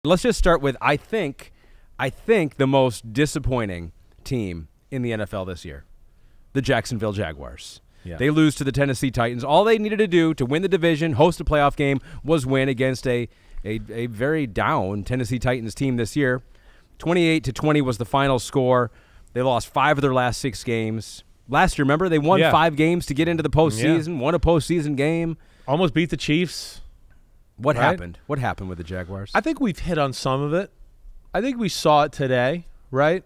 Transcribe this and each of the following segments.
Let's just start with I think the most disappointing team in the NFL this year, the Jacksonville Jaguars. Yeah. They lose to the Tennessee Titans. All they needed to do to win the division, host a playoff game, was win against a very down Tennessee Titans team this year. 28-20 was the final score. They lost 5 of their last 6 games. Last year, remember, they won 5 games to get into the postseason, won a postseason game. Almost beat the Chiefs. What happened? What happened with the Jaguars? I think we've hit on some of it. I think we saw it today, right?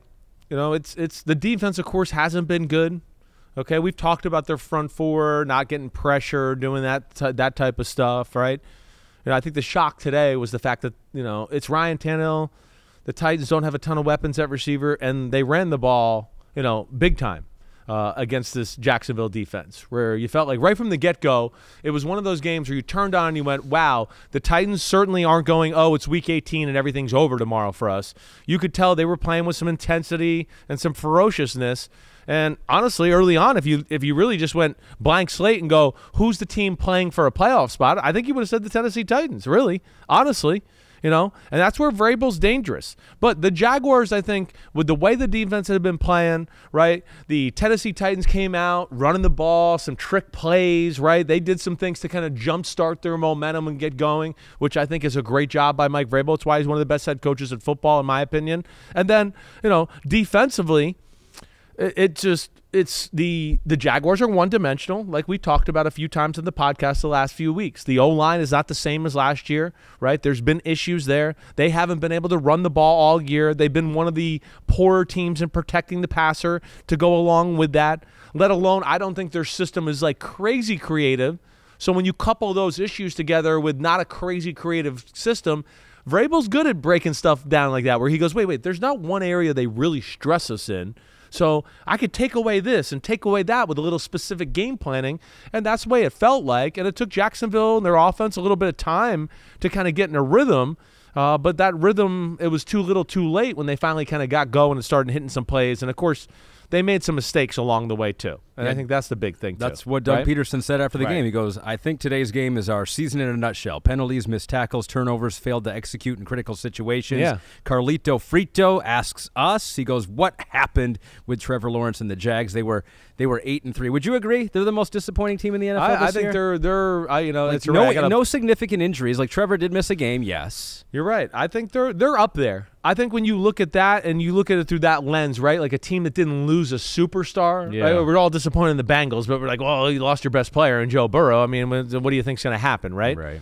You know, it's the defense, of course, hasn't been good. Okay, we've talked about their front four, not getting pressure, doing that type of stuff, right? You know, I think the shock today was the fact that, you know, it's Ryan Tannehill. The Titans don't have a ton of weapons at receiver, and they ran the ball, you know, big time against this Jacksonville defense, where you felt like right from the get-go, it was one of those games where you turned on and you went, wow, the Titans certainly aren't going, oh, it's week 18 and everything's over tomorrow for us. You could tell they were playing with some intensity and some ferociousness. And honestly, early on, if you really just went blank slate and go, who's the team playing for a playoff spot, I think you would have said the Tennessee Titans, really, honestly. You know, and that's where Vrabel's dangerous. But the Jaguars, I think, with the way the defense had been playing, right, the Tennessee Titans came out, running the ball, some trick plays, right? They did some things to kind of jumpstart their momentum and get going, which I think is a great job by Mike Vrabel. It's why he's one of the best head coaches in football, in my opinion. And then, you know, defensively, it's the Jaguars are one-dimensional, like we talked about a few times in the podcast the last few weeks. The O-line is not the same as last year, right? There's been issues there. They haven't been able to run the ball all year. They've been one of the poorer teams in protecting the passer to go along with that, let alone I don't think their system is like crazy creative. So when you couple those issues together with not a crazy creative system, Vrabel's good at breaking stuff down like that, where he goes, wait, there's not one area they really stress us in. So I could take away this and take away that with a little specific game planning, and that's the way it felt like. And it took Jacksonville and their offense a little bit of time to kind of get in a rhythm, but that rhythm, it was too little too late when they finally kind of got going and started hitting some plays. And, of course, they made some mistakes along the way too. And I think that's the big thing too. That's what Doug Peterson said after the game. He goes, I think today's game is our season in a nutshell. Penalties, missed tackles, turnovers, failed to execute in critical situations. Yeah. Carlito Frito asks us, he goes, what happened with Trevor Lawrence and the Jags? They were 8-3. Would you agree? They're the most disappointing team in the NFL I think year? they're you know, like it's no significant injuries. Like Trevor did miss a game, yes. You're right. I think they're up there. I think when you look at that and you look at it through that lens, right, like a team that didn't lose a superstar, right? We're all disappointed in the Bengals, but we're like, well, you lost your best player in Joe Burrow. I mean, what do you think's going to happen, right? Right.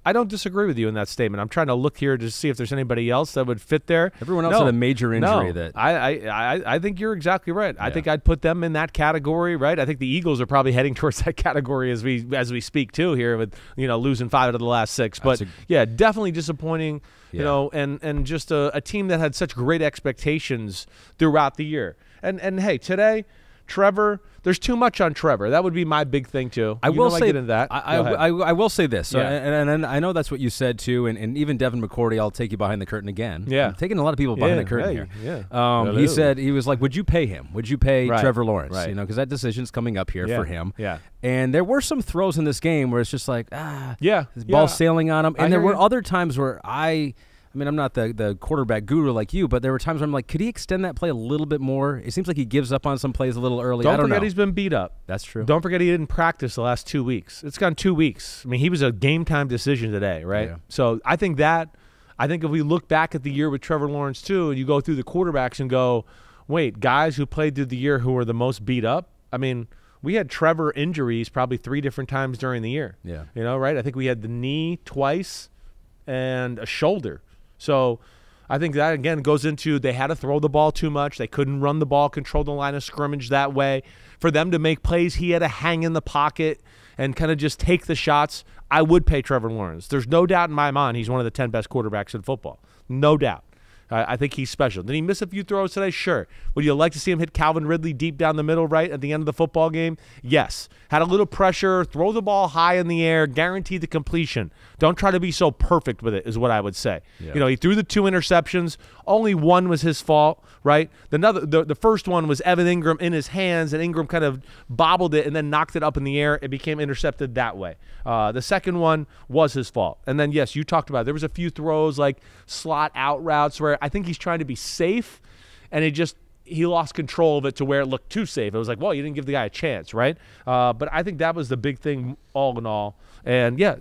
I don't disagree with you in that statement. I'm trying to look here to see if there's anybody else that would fit there. Everyone else had a major injury. I think you're exactly right. Yeah. I think I'd put them in that category, right? I think the Eagles are probably heading towards that category as we speak too here with, you know, losing 5 out of the last 6. But yeah, definitely disappointing. Yeah. You know, and just a team that had such great expectations throughout the year. And hey, today, Trevor, there's too much on Trevor. That would be my big thing too. I will say get into that. I will say this. Yeah. And I know that's what you said too. And even Devin McCourty, I'll take you behind the curtain again. Yeah, I'm taking a lot of people behind the curtain here. Yeah. He said, he was like, would you pay him? Would you pay Trevor Lawrence? Right. You know, because that decision's coming up here for him. Yeah. And there were some throws in this game where it's just like, his ball sailing on him. And there were other times where I mean, I'm not the quarterback guru like you, but there were times where I'm like, could he extend that play a little bit more? It seems like he gives up on some plays a little early. Don't I don't forget know. He's been beat up. That's true. Don't forget he didn't practice the last 2 weeks. It's gone 2 weeks. I mean, he was a game-time decision today, right? Yeah. So I think if we look back at the year with Trevor Lawrence too, and you go through the quarterbacks and go, wait, guys who played through the year who were the most beat up, I mean, we had Trevor injuries probably 3 different times during the year. Yeah. You know, right? I think we had the knee twice and a shoulder. So I think that, again, goes into they had to throw the ball too much. They couldn't run the ball, control the line of scrimmage that way. For them to make plays, he had to hang in the pocket and kind of just take the shots. I would pay Trevor Lawrence. There's no doubt in my mind he's one of the 10 best quarterbacks in football. No doubt. I think he's special. Did he miss a few throws today? Sure. Would you like to see him hit Calvin Ridley deep down the middle right at the end of the football game? Yes. Had a little pressure, throw the ball high in the air, guaranteed the completion. Don't try to be so perfect with it is what I would say. Yeah. He threw the 2 interceptions. Only one was his fault, right? The first one was Evan Ingram in his hands, and Ingram kind of bobbled it and then knocked it up in the air. It became intercepted that way. The second one was his fault. And then, yes, you talked about it. There was a few throws like slot out routes where I think he's trying to be safe, and he lost control of it to where it looked too safe. It was like, well, you didn't give the guy a chance, right? But I think that was the big thing all in all. And, yeah,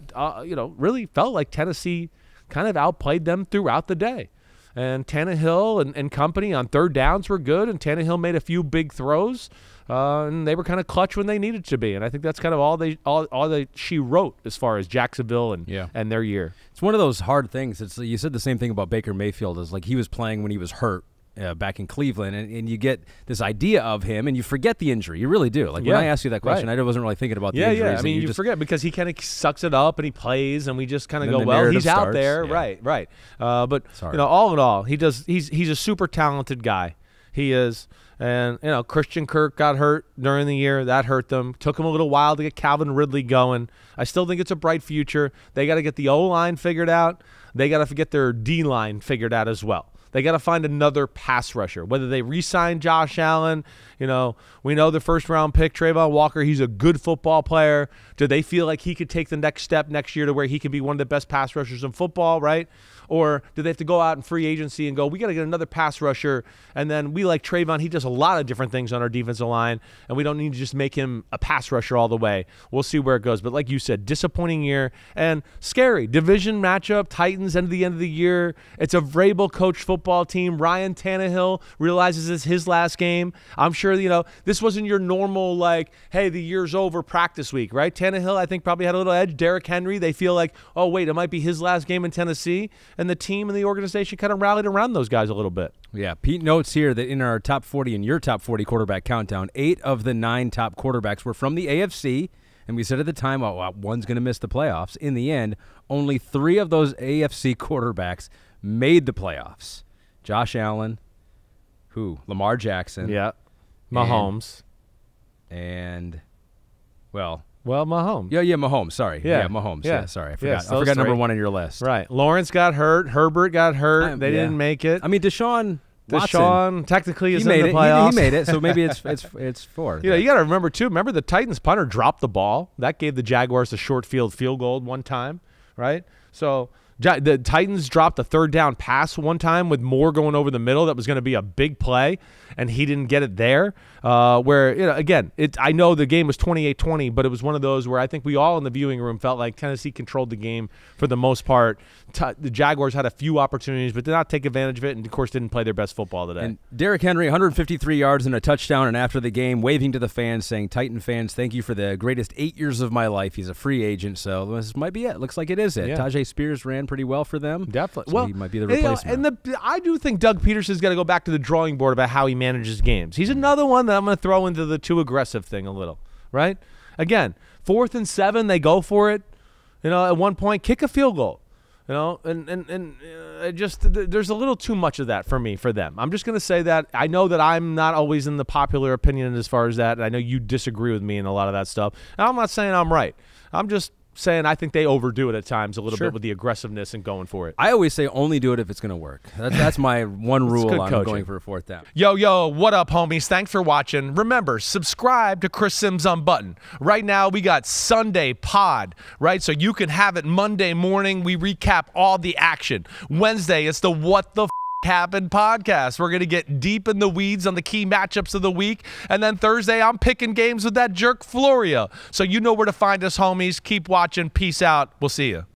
really felt like Tennessee kind of outplayed them throughout the day. And Tannehill and company on third downs were good, and Tannehill made a few big throws, and they were kind of clutch when they needed to be. And I think that's kind of all she wrote as far as Jacksonville and their year. It's one of those hard things. You said the same thing about Baker Mayfield. Is like he was playing when he was hurt back in Cleveland, and you get this idea of him, and you forget the injury. You really do. Like when I asked you that question, I wasn't really thinking about the injuries. Yeah, I mean, you forget because he kind of sucks it up and he plays, and we just kind of go, well, he's out there. Yeah. Right. But all in all, he's a super talented guy. He is. And, Christian Kirk got hurt during the year. That hurt them. Took him a little while to get Calvin Ridley going. I still think it's a bright future. They got to get the O-line figured out. They got to get their D-line figured out as well. They got to find another pass rusher. Whether they re-sign Josh Allen, we know the first-round pick, Trayvon Walker, he's a good football player. Do they feel like he could take the next step next year to where he could be one of the best pass rushers in football, right? Or do they have to go out in free agency and go, we got to get another pass rusher, and then we like Trayvon, he does a lot of different things on our defensive line, and we don't need to just make him a pass rusher all the way. We'll see where it goes. But like you said, disappointing year and scary. Division matchup, Titans end of the year. It's a Vrabel-coached football team. Ryan Tannehill realizes it's his last game. I'm sure, this wasn't your normal, like, hey, the year's over practice week, right? Tannehill, I think, probably had a little edge. Derrick Henry, they feel like, oh, wait, it might be his last game in Tennessee. And the team and the organization kind of rallied around those guys a little bit. Yeah, Pete notes here that in our top 40 and your top 40 quarterback countdown, 8 of the 9 top quarterbacks were from the AFC. And we said at the time, one's going to miss the playoffs. In the end, only 3 of those AFC quarterbacks made the playoffs. Josh Allen, Lamar Jackson. Yeah. Mahomes. And Mahomes. Yeah, Mahomes. Sorry. Yeah, Mahomes. Yeah, sorry. I forgot. I forgot number 1 on your list. Right. Lawrence got hurt. Herbert got hurt. They didn't make it. I mean, Deshaun Watson, technically is in the playoffs. He made it, so maybe it's 4. You got to remember, too. Remember the Titans punter dropped the ball. That gave the Jaguars a short field goal one time, right? So the Titans dropped a third down pass one time with Moore going over the middle. That was going to be a big play, and he didn't get it there. Again, I know the game was 28-20, but it was one of those where I think we all in the viewing room felt like Tennessee controlled the game for the most part. The Jaguars had a few opportunities, but did not take advantage of it, and, of course, didn't play their best football today. And Derrick Henry, 153 yards and a touchdown, and after the game, waving to the fans, saying, Titan fans, thank you for the greatest 8 years of my life. He's a free agent, so this might be it. Looks like it is it. Yeah. Tajay Spears ran pretty well for them. Definitely. So he might be the replacement. I do think Doug Peterson's got to go back to the drawing board about how he manages games. He's another one that I'm going to throw into the too aggressive thing a little, right? Again, 4th and 7, they go for it. At one point, kick a field goal. There's a little too much of that for them. I'm just going to say that. I know that I'm not always in the popular opinion as far as that, and I know you disagree with me in a lot of that stuff. And I'm not saying I'm right. I'm just saying I think they overdo it at times a little bit with the aggressiveness and going for it. I always say only do it if it's going to work. That's my one rule on going for a 4th down. Yo, what up, homies? Thanks for watching. Remember, subscribe to Chris Simms Unbuttoned. Right now, we got Sunday pod, right? So you can have it Monday morning. We recap all the action. Wednesday, it's the What the Happened podcast. We're going to get deep in the weeds on the key matchups of the week. And then Thursday, I'm picking games with that jerk Florio. So you know where to find us, homies. Keep watching. Peace out. We'll see you.